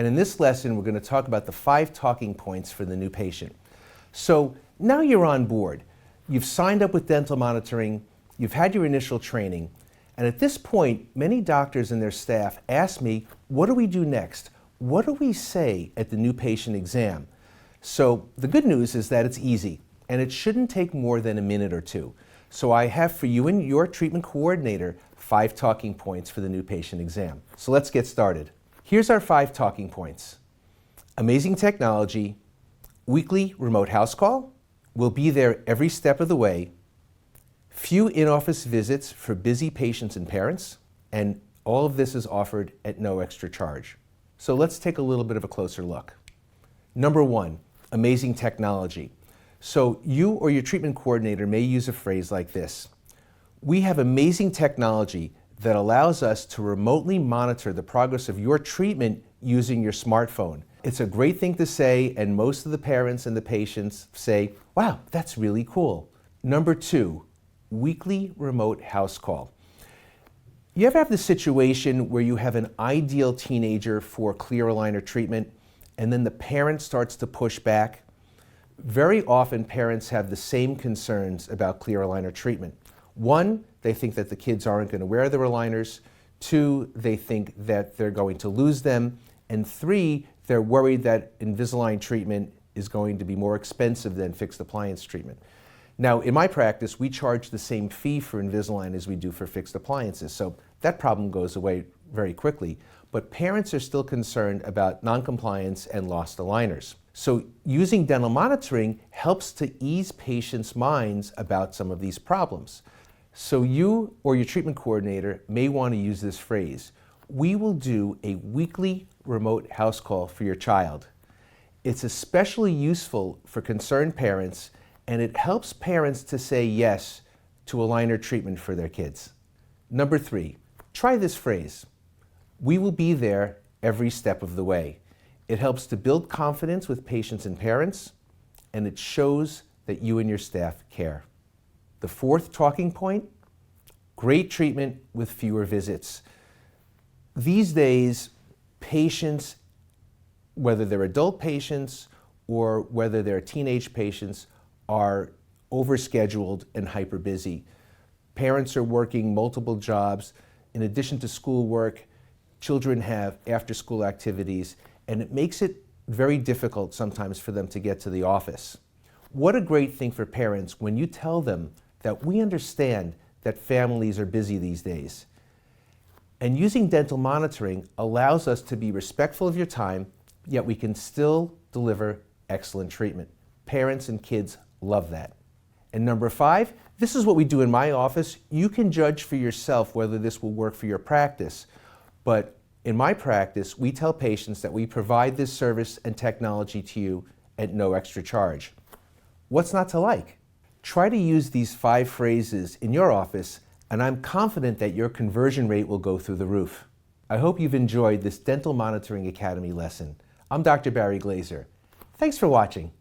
And in this lesson, we're going to talk about the 5 talking points for the new patient. So now you're on board. You've signed up with dental monitoring, you've had your initial training, and at this point, many doctors and their staff ask me, what do we do next? What do we say at the new patient exam? So the good news is that it's easy, and it shouldn't take more than a minute or two. So I have for you and your treatment coordinator 5 talking points for the new patient exam. So let's get started. Here's our 5 talking points. Amazing technology, weekly remote house call, we'll be there every step of the way, few in-office visits for busy patients and parents, and all of this is offered at no extra charge. So let's take a little bit of a closer look. Number 1, amazing technology. So you or your treatment coordinator may use a phrase like this. We have amazing technology that allows us to remotely monitor the progress of your treatment using your smartphone. It's a great thing to say, and most of the parents and the patients say, wow, that's really cool. Number 2, weekly remote house call. You ever have the situation where you have an ideal teenager for clear aligner treatment, and then the parent starts to push back? Very often parents have the same concerns about clear aligner treatment. 1, they think that the kids aren't going to wear their aligners. 2, they think that they're going to lose them. And 3, they're worried that Invisalign treatment is going to be more expensive than fixed appliance treatment. Now, in my practice, we charge the same fee for Invisalign as we do for fixed appliances, so that problem goes away very quickly. But parents are still concerned about noncompliance and lost aligners. So using dental monitoring helps to ease patients' minds about some of these problems. So you or your treatment coordinator may want to use this phrase. We will do a weekly remote house call for your child. It's especially useful for concerned parents, and it helps parents to say yes to aligner treatment for their kids. Number 3, try this phrase. We will be there every step of the way. It helps to build confidence with patients and parents, and it shows that you and your staff care. The 4th talking point, great treatment with fewer visits. These days, patients, whether they're adult patients or whether they're teenage patients, are overscheduled and hyper busy. Parents are working multiple jobs. In addition to schoolwork, children have after-school activities, and it makes it very difficult sometimes for them to get to the office. What a great thing for parents when you tell them that we understand that families are busy these days. And using dental monitoring allows us to be respectful of your time, yet we can still deliver excellent treatment. Parents and kids love that. And number 5, this is what we do in my office. You can judge for yourself whether this will work for your practice. But in my practice, we tell patients that we provide this service and technology to you at no extra charge. What's not to like? Try to use these 5 phrases in your office, and I'm confident that your conversion rate will go through the roof. I hope you've enjoyed this Dental Monitoring Academy lesson. I'm Dr. Barry Glaser. Thanks for watching.